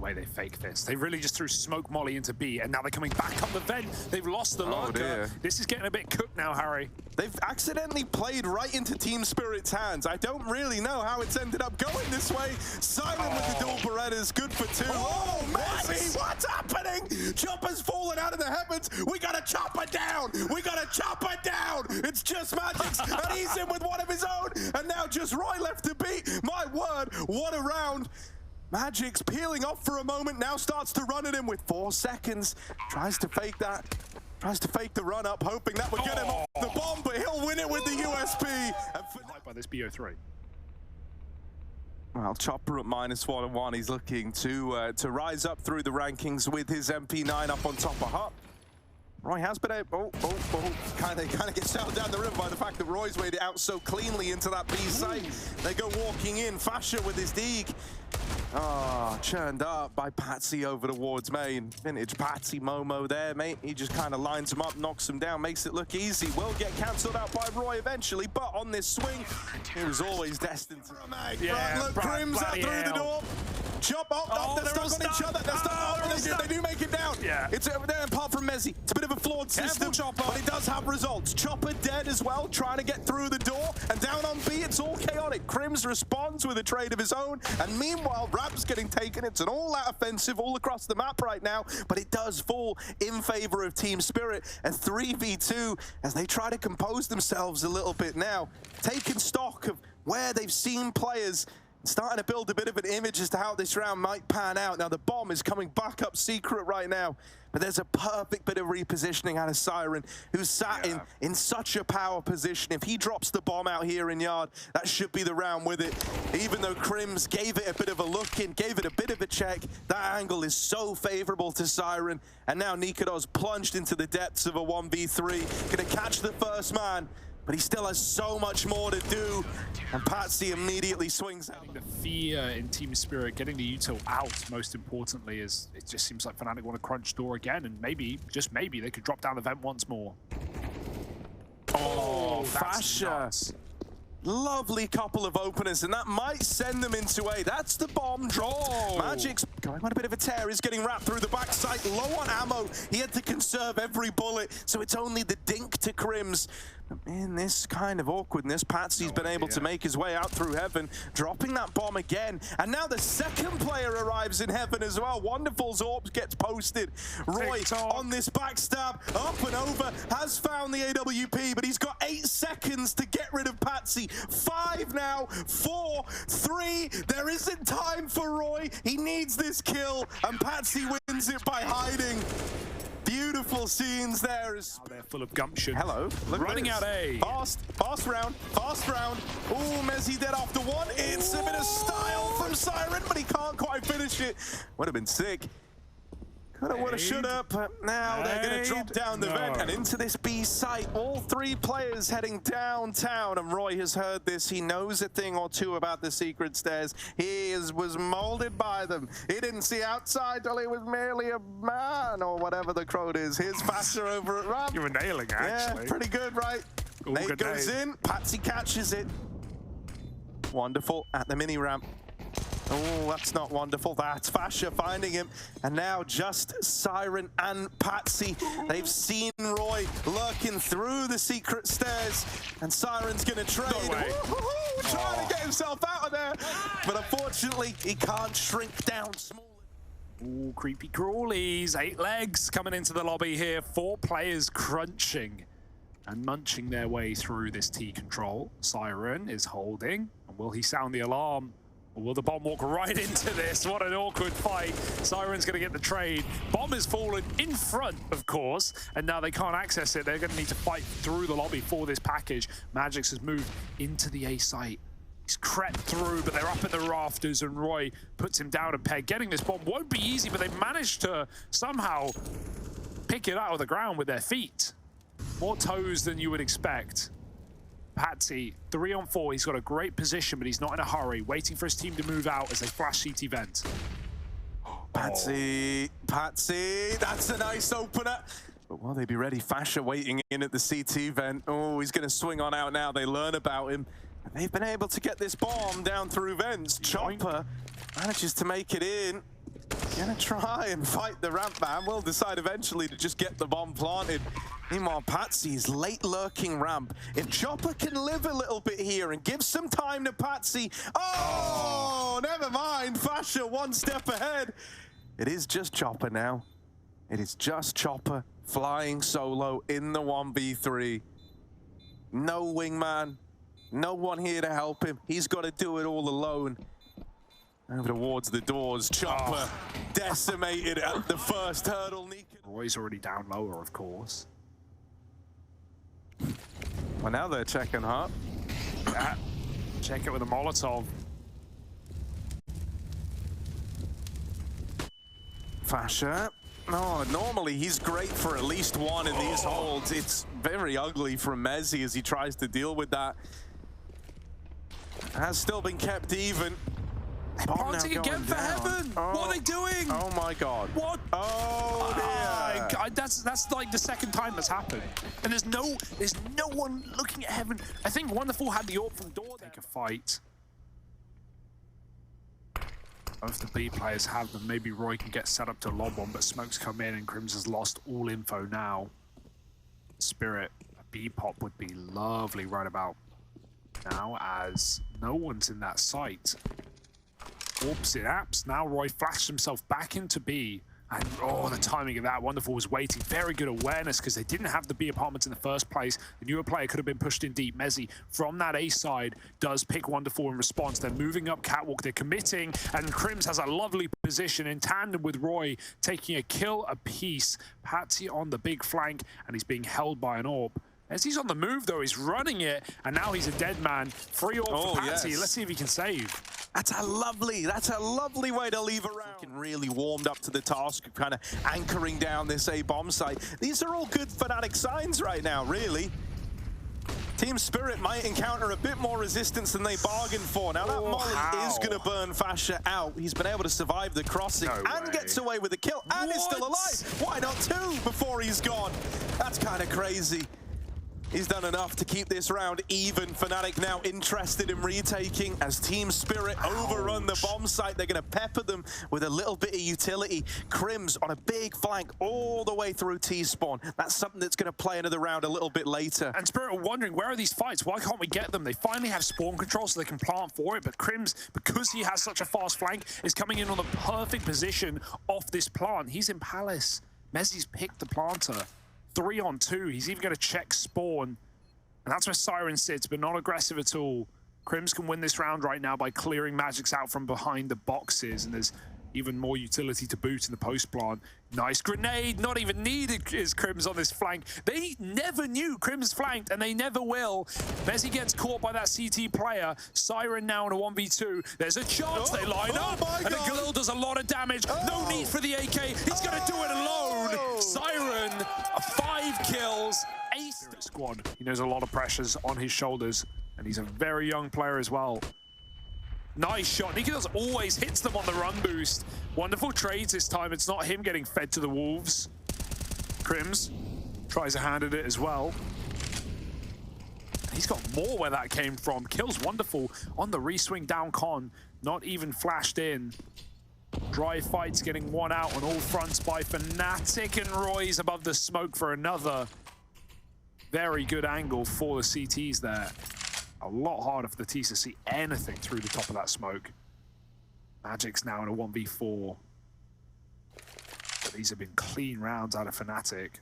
way they fake this. They really just threw smoke molly into B, and now they're coming back up the vent. They've lost the locker. This is getting a bit cooked now, Harry. They've accidentally played right into Team Spirit's hands. I don't really know how it's ended up going this way. Siren with the dual Berettas, good for 2. Oh, monesy, what's happening? Chopper's falling out of the heavens. We gotta chop her down. We gotta chop her down. It's just Magic's, and he's in with one of his own. And now just Roy left to beat. My word, what a round. Magic's peeling off for a moment, now starts to run at him with 4 seconds. Tries to fake that. Tries to fake the run up, hoping that would get him off the bomb, but he'll win it with the USP. And by this BO3. Well, Chopper at -1-1. He's looking to rise up through the rankings with his MP9 up on top of Hup. Roy has been able, kind of gets shouted down the river by the fact that Roy's made it out so cleanly into that B site. They go walking in, Fasher with his Deeg. Churned up by Patsy over towards main. Vintage Patsy Momo there, mate. He just kind of lines him up, knocks him down, makes it look easy. Will get cancelled out by Roy eventually, but on this swing, he was always destined to... Yeah, look, Crim's out through the door. Chop up, they're stuck on each other. They're stuck they do make it down. Yeah. It's apart from Monesy. It's a bit of a flawed system, but it does have results. Chopper dead as well, trying to get through the door, and down on B, it's all chaotic. Crims responds with a trade of his own, and meanwhile, Rap's getting taken. It's an all-out offensive all across the map right now, but it does fall in favor of Team Spirit, and 3v2 as they try to compose themselves a little bit now, taking stock of where they've seen players, starting to build a bit of an image as to how this round might pan out. Now the bomb is coming back up secret right now, but there's a perfect bit of repositioning out of Siren, who's sat in such a power position. If he drops the bomb out here in yard, that should be the round with it. Even though Crims gave it a bit of a look in, gave it a bit of a check, that angle is so favorable to Siren. And now niko's plunged into the depths of a 1v3, gonna catch the first man, but he still has so much more to do, and Patsy immediately swings out. The fear in Team Spirit, getting the util out, most importantly, is it just seems like Fnatic want to crunch door again, and maybe, just maybe, they could drop down the vent once more. Fasher. Lovely couple of openers, and that might send them into A. That's the bomb drop. Magic's going on a bit of a tear. He's getting wrapped through the backside, low on ammo. He had to conserve every bullet, so it's only the dink to Crims. In this kind of awkwardness, Patsy's been able to make his way out through heaven, dropping that bomb again. And now the second player arrives in heaven as well. Wonderful's Orbs gets posted. Roy on this backstab, up and over, has found the AWP, but he's got 8 seconds to get rid of Patsy. 5 now, 4, 3. There isn't time for Roy. He needs this kill, and Patsy wins it by hiding. Beautiful scenes there. They're full of gumption. Hello. Look running out A. Fast round. Oh, Monesy dead after 1. It's a bit of style from Siren, but he can't quite finish it. Would have been sick. Coulda, woulda, shoulda, but now they're going to drop down the vent and into this B site. All 3 players heading downtown, and Roy has heard this. He knows a thing or two about the secret stairs. He was molded by them. He didn't see outside till he was merely a man, or whatever the quote is. Here's Fasher over at Ramp. You were nailing, actually. Yeah, pretty good, right? Nate goes in, Patsy catches it. Wonderful at the mini ramp. Oh, that's not wonderful. That's Fasher finding him. And now just Siren and Patsy. They've seen Roy lurking through the secret stairs. And Siren's going to trade. Trying to get himself out of there. But unfortunately, he can't shrink down smaller. Ooh, creepy crawlies. 8 legs coming into the lobby here. 4 players crunching and munching their way through this T control. Siren is holding. And will he sound the alarm? Or will the bomb walk right into this? What an awkward fight. Siren's going to get the trade. Bomb has fallen in front, of course, and now they can't access it. They're going to need to fight through the lobby for this package. Magix has moved into the A site. He's crept through, but they're up at the rafters, and Roy puts him down a peg. Getting this bomb won't be easy, but they managed to somehow pick it out of the ground with their feet. More toes than you would expect. Patsy, 3 on 4. He's got a great position, but he's not in a hurry. Waiting for his team to move out as they flash CT vent. Patsy, that's a nice opener. But will they be ready? Fasher waiting in at the CT vent. Oh, he's going to swing on out now. They learn about him. And they've been able to get this bomb down through vents. Chopper manages to make it in. Gonna try and fight the ramp man. Will decide eventually to just get the bomb planted. Meanwhile, Patsy's late lurking ramp. If Chopper can live a little bit here and give some time to Patsy. Oh, never mind. Fasha one step ahead. It is just Chopper now. It is just Chopper flying solo in the 1v3. No wingman. No one here to help him. He's got to do it all alone. Over towards the doors, Chopper decimated at the first hurdle. Roy's already down lower, of course. Well, now they're checking Hut. Yeah. Check it with a Molotov. Fasha. Oh, normally he's great for at least one in these holds. It's very ugly from monesy as he tries to deal with that. Has still been kept even. Planting again for heaven. What are they doing? Oh my god. What? Oh dear. God, that's like the second time that's happened. And there's no one looking at heaven. I think Wonderful had the AWP from door. Take a fight. Both the B players have them. Maybe Roy can get set up to lob one, but smokes come in and Crims has lost all info now. Spirit, a B pop would be lovely right about now, as no one's in that site. Oops, it apps. Now Roy flashed himself back into B. And oh, the timing of that. Wonderful was waiting. Very good awareness because they didn't have the B apartments in the first place. The newer player could have been pushed in deep. monesy from that A side does pick Wonderful in response. They're moving up catwalk. They're committing. And Crims has a lovely position in tandem with Roy, taking a kill apiece. Patsy on the big flank, and he's being held by an AWP. As he's on the move, though, he's running it, and now he's a dead man. Free AWP for Patsy. Yes. Let's see if he can save. That's a lovely way to leave a round. Looking really warmed up to the task of kind of anchoring down this A bomb site. These are all good Fnatic signs right now, really. Team Spirit might encounter a bit more resistance than they bargained for. Now that molly is going to burn Fasha out. He's been able to survive the crossing and gets away with the kill and is still alive. Why not two before he's gone? That's kind of crazy. He's done enough to keep this round even. Fnatic now interested in retaking as Team Spirit overrun the bomb site. They're going to pepper them with a little bit of utility. Crims on a big flank all the way through T-spawn. That's something that's going to play another round a little bit later. And Spirit are wondering, where are these fights? Why can't we get them? They finally have spawn control so they can plant for it, but Crims, because he has such a fast flank, is coming in on the perfect position off this plant. He's in Palace. monesy's picked the planter. 3-on-2. He's even going to check spawn. And that's where Siren sits, but not aggressive at all. Crims can win this round right now by clearing Magics out from behind the boxes. And there's even more utility to boot in the post plant. Nice grenade. Not even needed is Crims on this flank. They never knew Crims flanked, and they never will. monesy gets caught by that CT player. Siren now in a 1v2. There's a chance they line up. And the Galil does a lot of damage. No need for the AK. He's going to do it alone. Siren, 5 kills. Ace squad. He knows a lot of pressures on his shoulders, and he's a very young player as well. Nice shot. niko always hits them on the run boost. Wonderful trades this time. It's not him getting fed to the wolves. Crims tries a hand at it as well. He's got more where that came from. Kills Wonderful on the reswing down con. Not even flashed in. Dry fights getting one out on all fronts by Fnatic, and Roy's above the smoke for another. Very good angle for the CTs there. A lot harder for the T's to see anything through the top of that smoke. Magic's now in a 1v4. But these have been clean rounds out of Fnatic.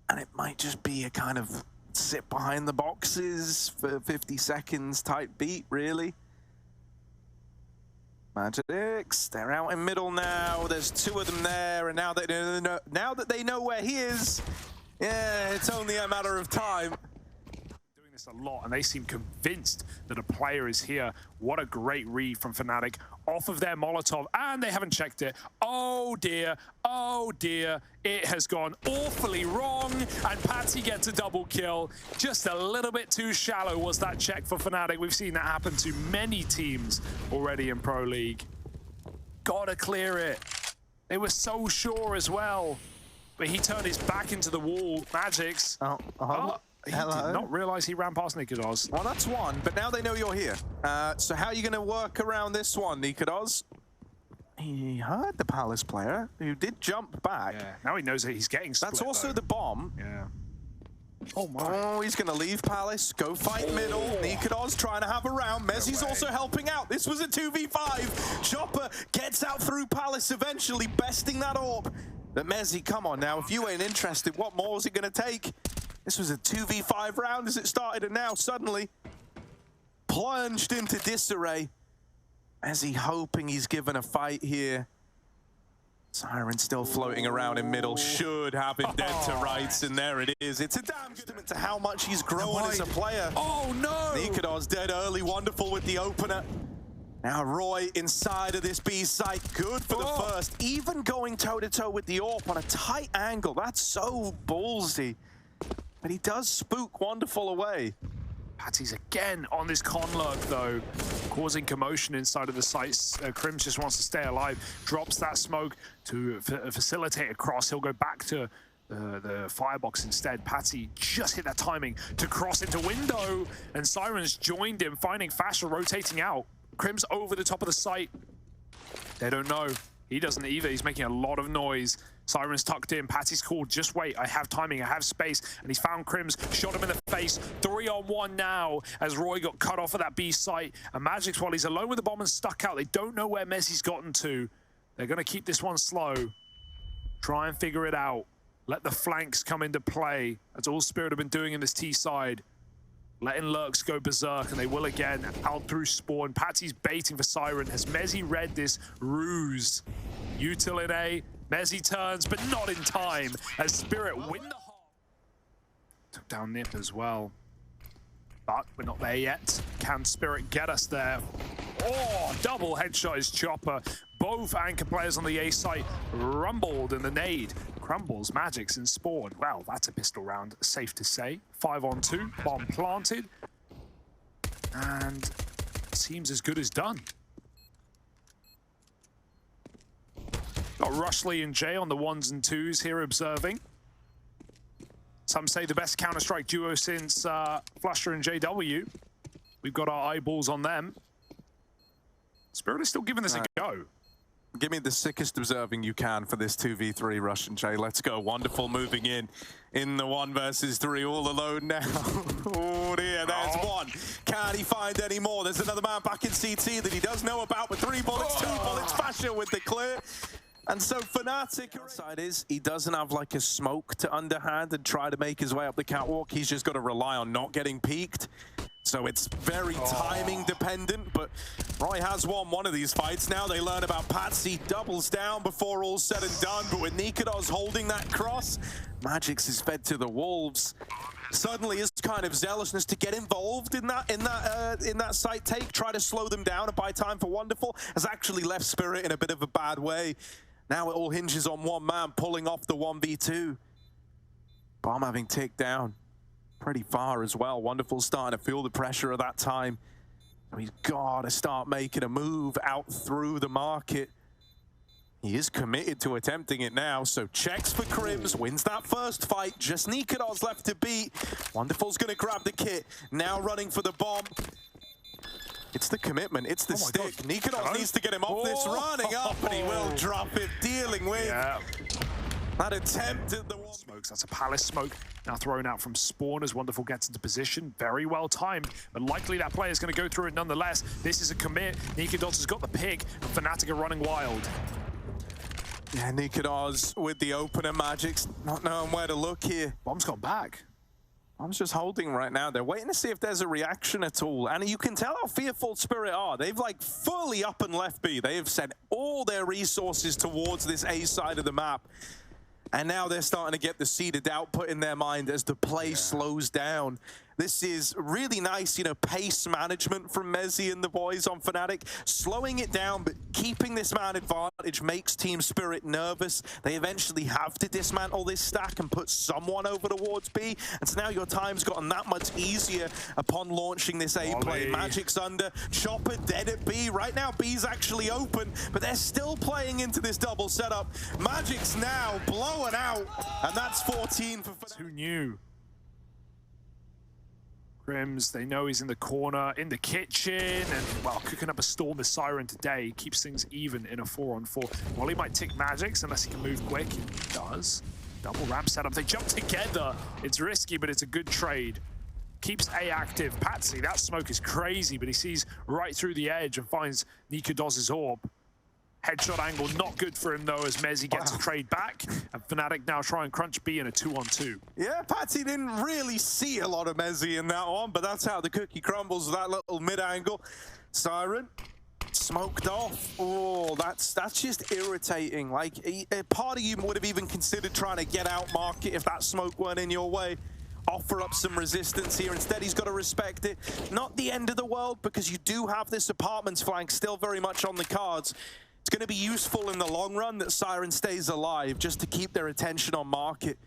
And it might just be a kind of sit behind the boxes for 50 seconds type beat, really. Magics, they're out in middle now. There's 2 of them there, and now that they know where he is, yeah, it's only a matter of time. Doing this a lot, and they seem convinced that a player is here. What a great read from Fnatic off of their Molotov, and they haven't checked it. Oh dear, it has gone awfully wrong, and Patsy gets a double kill. Just a little bit too shallow was that check for Fnatic. We've seen that happen to many teams already in Pro League. Gotta clear it. They were so sure as well, but he turned his back into the wall. Magics. He did not realize he ran past niko. Well, that's one, but now they know you're here. So how are you going to work around this one, niko? He heard the Palace player, who did jump back. Yeah, now he knows that he's getting split, That's also though. the bomb. Yeah. Oh, my. Oh, he's going to leave Palace, go fight middle. niko trying to have a round. Mezzy's also helping out. This was a 2v5. Chopper gets out through Palace eventually, besting that orb. But Mezzy, come on now, if you ain't interested, what more is it going to take? This was a 2v5 round as it started, and now suddenly plunged into disarray. Mezzy hoping he's given a fight here. Siren still floating around in middle, should have him dead to rights, and there it is. It's a damn good testament to how much he's grown as a player. Oh no! niko dead early, wonderful with the opener. Now Roy inside of this B site, good for the first. Even going toe-to-toe with the AWP on a tight angle, that's so ballsy. But he does spook Wonderful away. Patty's again on this con lurk, though, causing commotion inside of the sites. Crims just wants to stay alive, drops that smoke to facilitate a cross. He'll go back to the firebox instead. Patty just hit that timing to cross into window, and Siren's joined him, finding Fasher rotating out. Crims over the top of the site. They don't know. He doesn't either. He's making a lot of noise. Siren's tucked in. Patty's called, just wait. I have timing. I have space. And he's found Crims, shot him in the face. 3-on-1 now as Roy got cut off of that B site. And Magic's, while he's alone with the bomb and stuck out, they don't know where Mezzy's gotten to. They're going to keep this one slow. Try and figure it out. Let the flanks come into play. That's all Spirit have been doing in this T side. Letting lurks go berserk, and they will again out through spawn. Patty's baiting for Siren. Has Mezzy read this ruse? Util in A. Mezzy turns, but not in time, as Spirit win the half. Took down Nip as well. But we're not there yet. Can Spirit get us there? Oh, double headshot is Chopper. Both anchor players on the A site rumbled, and the nade crumbles. Magic's in spawn. Well, that's a pistol round, safe to say. 5-on-2, bomb planted. And seems as good as done. Got Rushley and Jay on the 1s and 2s here observing. Some say the best Counter-Strike duo since Flusher and JW. We've got our eyeballs on them. Spirit is still giving this a go. Give me the sickest observing you can for this 2v3 Rush and Jay. Let's go. Wonderful moving in the 1 versus 3, all alone now. Oh dear, there's one. Can he find any more? There's another man back in CT that he does know about with 3 bullets, 2 bullets. Fasher with the clear. And so Fnatic, side is he doesn't have like a smoke to underhand and try to make his way up the catwalk. He's just got to rely on not getting peeked. So it's very timing dependent, but Roy has won one of these fights. Now they learn about Patsy, doubles down before all's said and done, but with niko holding that cross, Magic's is fed to the wolves. Suddenly his kind of zealousness to get involved in that site take, try to slow them down and buy time for Wonderful, has actually left Spirit in a bit of a bad way. Now it all hinges on one man pulling off the 1v2. Bomb having ticked down pretty far as well. Wonderful starting to feel the pressure of that time. So he's got to start making a move out through the market. He is committed to attempting it now, so checks for Crims, wins that first fight. Just niko's left to beat. Wonderful's going to grab the kit, now running for the bomb. It's the commitment, it's the stick. niko needs to get him off this, running up, and he will drop it, dealing with that attempt at the smokes. That's a Palace smoke now thrown out from spawn as Wonderful gets into position. Very well timed, but likely that player is going to go through it nonetheless. This is a commit. niko has got the pick, and Fnatic are running wild. Yeah, niko with the opener. Magic's not knowing where to look here. Bomb's gone back. Bomb's just holding right now. They're waiting to see if there's a reaction at all. And you can tell how fearful Spirit are. They've like fully up and left B. They have sent all their resources towards this A side of the map. And now they're starting to get the seeded output in their mind as the play slows down. This is really nice, you know, pace management from Mezzy and the boys on Fnatic. Slowing it down, but keeping this man advantage makes Team Spirit nervous. They eventually have to dismantle this stack and put someone over towards B. And so now your time's gotten that much easier upon launching this A play. Magic's under, Chopper dead at B. Right now, B's actually open, but they're still playing into this double setup. Magic's now blowing out, and that's 14 for Fnatic. Who knew? Crims, they know he's in the corner, in the kitchen, and, well, cooking up a storm with Siren today keeps things even in a 4-on-4. Wally might tick Magics unless he can move quick. He does. Double ramp setup. They jump together. It's risky, but it's a good trade. Keeps A active. Patsy, that smoke is crazy, but he sees right through the edge and finds niko does orb. Headshot angle not good for him though, as monesy gets a trade back, and Fnatic now try and crunch B in a 2-on-2. Yeah, Patsy didn't really see a lot of monesy in that one, but that's how the cookie crumbles, that little mid angle. Siren smoked off. Oh, that's just irritating. Like, a part of you would have even considered trying to get out market if that smoke weren't in your way. Offer up some resistance here. Instead, he's got to respect it. Not the end of the world, because you do have this apartments flank still very much on the cards. It's going to be useful in the long run that Siren stays alive just to keep their attention on market.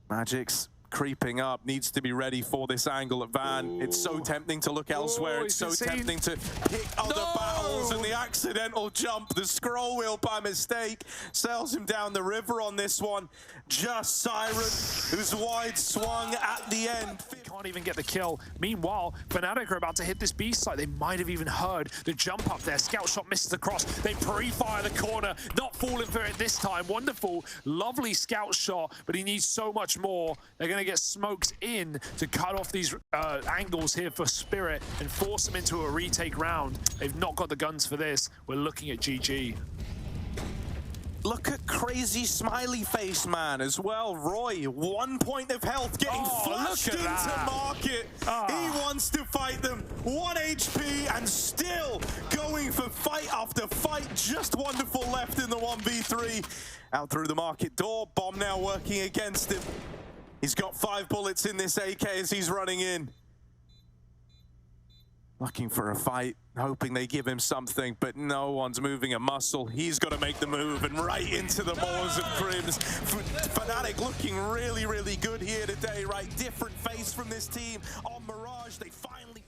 Magic's creeping up, needs to be ready for this angle at Van. Ooh. It's so tempting to look elsewhere. It's so tempting to pick other battles, and the accidental jump, the scroll wheel by mistake, sails him down the river on this one. Just Siren, who's wide swung at the end. Can't even get the kill. Meanwhile, Fnatic are about to hit this B site. They might have even heard the jump up there. Scout shot misses across. They pre-fire the corner, not falling for it this time. Wonderful, lovely scout shot, but he needs so much more. They're going to get smoked in to cut off these angles here for Spirit and force them into a retake round. They've not got the guns for this. We're looking at GG. Look at crazy smiley face man as well. Roy, 1 point of health, getting flashed into market. He wants to fight them. 1 HP and still going for fight after fight. Just wonderful left in the 1v3. Out through the market door. Bomb now working against him. He's got 5 bullets in this AK as he's running in. Looking for a fight, hoping they give him something, but no one's moving a muscle. He's got to make the move, and right into the maws of Crims. Fnatic looking really, really good here today, right? Different face from this team. On Mirage, they finally...